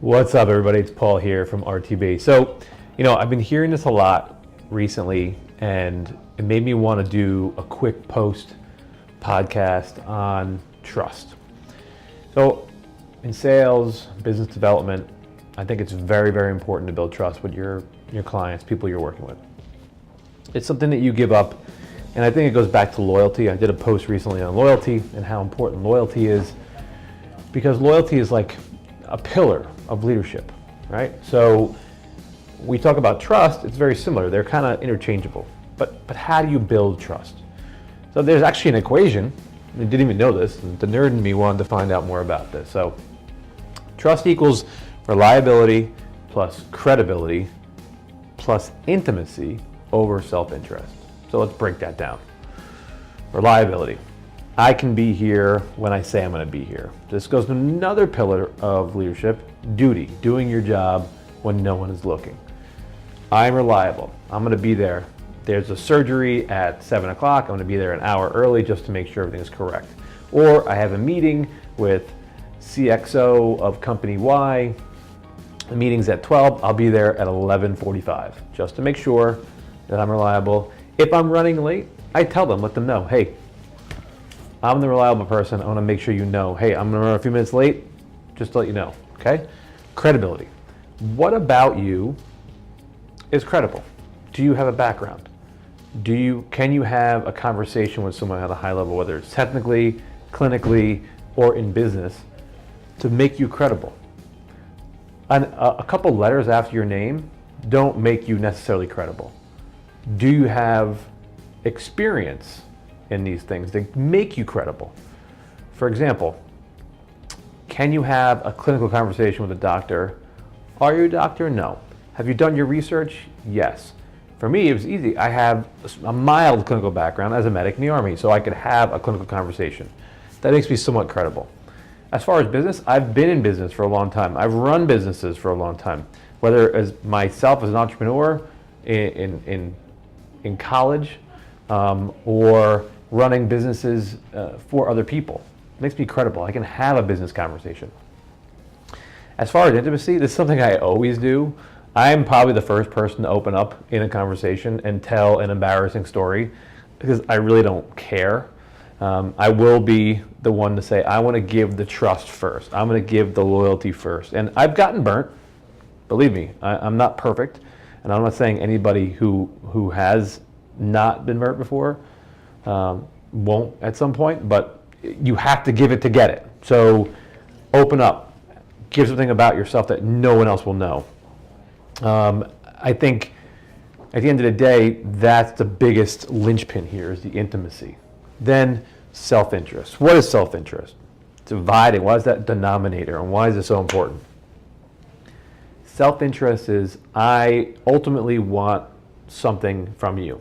What's up, everybody? It's Paul here from RTB. So, I've been hearing this a lot recently, and it made me want to do a quick post podcast on trust. So, in sales, business development, I think it's very, very important to build trust with your clients, people you're working with. It's something that you give up, and I think it goes back to loyalty. I did a post recently on loyalty and how important loyalty is, because loyalty is like a pillar of leadership, right? So we talk about trust, it's very similar. They're kind of interchangeable. But how do you build trust? So there's actually an equation. I didn't even know this. And the nerd in me wanted to find out more about this. So trust equals reliability plus credibility plus intimacy over self-interest. So let's break that down. Reliability. I can be here when I say I'm going to be here. This goes to another pillar of leadership, duty, doing your job when no one is looking. I'm reliable. I'm going to be there. There's a surgery at 7 o'clock. I'm going to be there an hour early just to make sure everything is correct. Or I have a meeting with CXO of company Y. The meeting's at 12. I'll be there at 11:45 just to make sure that I'm reliable. If I'm running late, I tell them, let them know, hey, I'm the reliable person. I want to make sure you know, hey, I'm going to run a few minutes late, just to let you know, okay? Credibility. What about you is credible? Do you have a background? Can you have a conversation with someone at a high level, whether it's technically, clinically, or in business, to make you credible? And a couple letters after your name don't make you necessarily credible. Do you have experience in these things that make you credible? For example, can you have a clinical conversation with a doctor? Are you a doctor? No. Have you done your research? Yes. For me, it was easy. I have a mild clinical background as a medic in the Army, so I could have a clinical conversation. That makes me somewhat credible. As far as business, I've been in business for a long time. I've run businesses for a long time, whether as myself as an entrepreneur in college, or running businesses for other people. It makes me credible. I can have a business conversation. As far as intimacy, this is something I always do. I'm probably the first person to open up in a conversation and tell an embarrassing story because I really don't care. I will be the one to say, I want to give the trust first. I'm going to give the loyalty first. And I've gotten burnt. Believe me, I'm not perfect. And I'm not saying anybody who has not been burnt before won't at some point, but you have to give it to get it. So open up, give something about yourself that no one else will know. I think at the end of the day, that's the biggest linchpin here is the intimacy. Then self-interest. What is self-interest? Dividing. Why is that denominator, and why is it so important? Self-interest is I ultimately want something from you.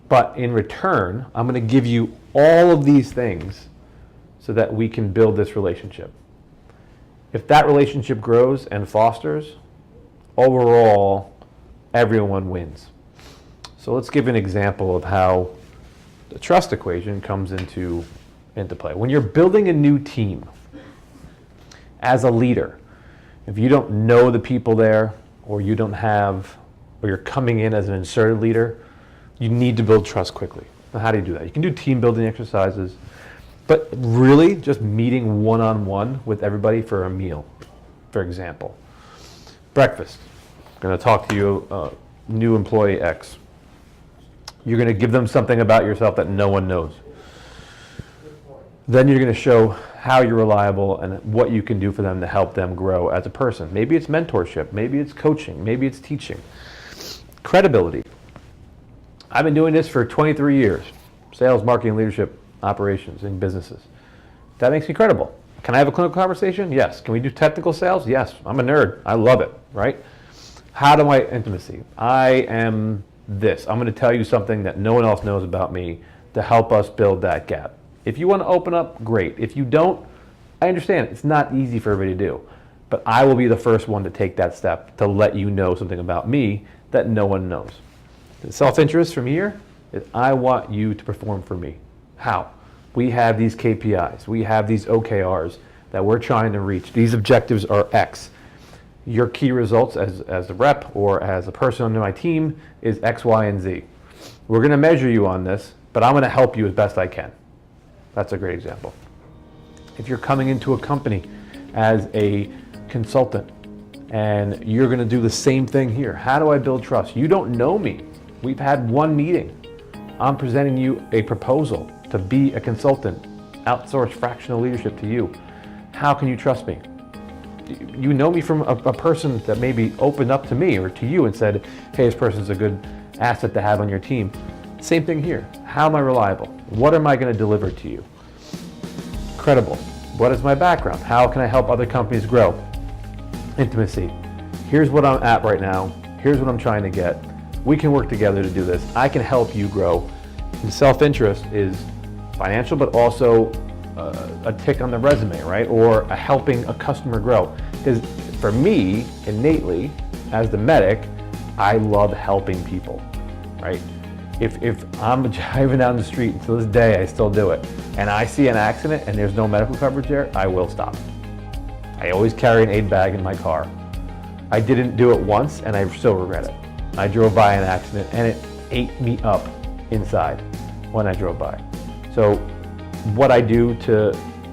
But in return, I'm going to give you all of these things so that we can build this relationship. If that relationship grows and fosters, overall, everyone wins. So let's give an example of how the trust equation comes into play. When you're building a new team, as a leader, if you don't know the people there, or you're coming in as an inserted leader, you need to build trust quickly. Now, how do you do that? You can do team building exercises, but really just meeting one-on-one with everybody for a meal, for example. Breakfast. I'm going to talk to you, new employee X. You're going to give them something about yourself that no one knows. Then you're going to show how you're reliable and what you can do for them to help them grow as a person. Maybe it's mentorship, maybe it's coaching, maybe it's teaching. Credibility. I've been doing this for 23 years. Sales, marketing, leadership, operations in businesses. That makes me credible. Can I have a clinical conversation? Yes. Can we do technical sales? Yes. I'm a nerd. I love it, right? How do I intimacy? I am this. I'm going to tell you something that no one else knows about me to help us build that gap. If you want to open up, great. If you don't, I understand. It's not easy for everybody to do. But I will be the first one to take that step to let you know something about me that no one knows. The self-interest from here is I want you to perform for me. How? We have these KPIs. We have these OKRs. that we're trying to reach. These objectives are X. Your key results as a rep or as a person under my team is X, Y, and Z. We're going to measure you on this, but I'm going to help you as best I can. That's a great example. If you're coming into a company as a consultant and you're going to do the same thing here, how do I build trust? You don't know me. We've had one meeting. I'm presenting you a proposal to be a consultant, outsource fractional leadership to you. How can you trust me? You know me from a person that maybe opened up to me or to you and said, hey, this person's a good asset to have on your team. Same thing here. How am I reliable? What am I going to deliver to you? Credible. What is my background? How can I help other companies grow? Intimacy. Here's what I'm at right now. Here's what I'm trying to get. We can work together to do this. I can help you grow. And self-interest is financial, but also a tick on the resume, right? Or a helping a customer grow. Because for me, innately, as the medic, I love helping people, right? If I'm driving down the street, and to this day I still do it, and I see an accident and there's no medical coverage there, I will stop. I always carry an aid bag in my car. I didn't do it once and I still regret it. I drove by an accident and it ate me up inside when I drove by. So what I do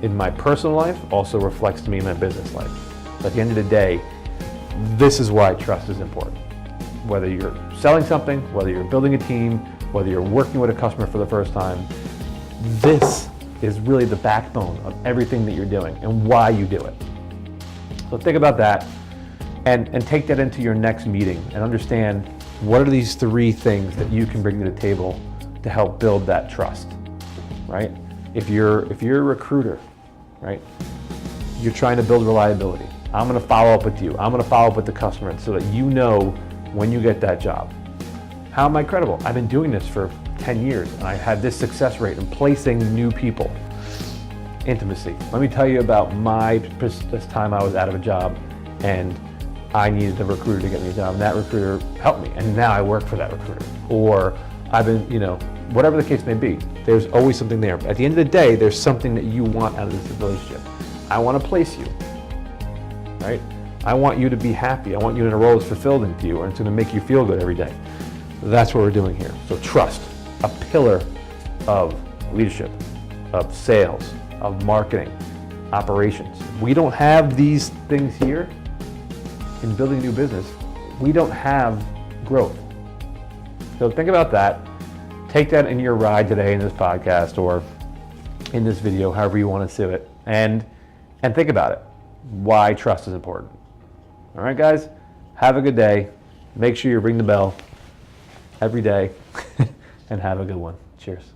in my personal life also reflects to me in my business life. So at the end of the day, this is why trust is important. Whether you're selling something, whether you're building a team, whether you're working with a customer for the first time, this is really the backbone of everything that you're doing and why you do it. So think about that and take that into your next meeting and understand what are these 3 things that you can bring to the table to help build that trust, right? If you're a recruiter, right, you're trying to build reliability. I'm going to follow up with you. I'm going to follow up with the customer so that you know when you get that job. How am I credible? I've been doing this for 10 years and I had this success rate in placing new people. Intimacy. Let me tell you about this time I was out of a job and I needed a recruiter to get me a job and that recruiter helped me and now I work for that recruiter. Or I've been, whatever the case may be, there's always something there. But at the end of the day, there's something that you want out of this relationship. I want to place you, right? I want you to be happy. I want you in a role that's fulfilling to you and it's going to make you feel good every day. That's what we're doing here. So trust, a pillar of leadership, of sales, of marketing, operations. We don't have these things here in building a new business. We don't have growth. So think about that. Take that in your ride today in this podcast or in this video, however you want to see it, and think about it. Why trust is important. All right, guys, have a good day. Make sure you ring the bell every day and have a good one. Cheers.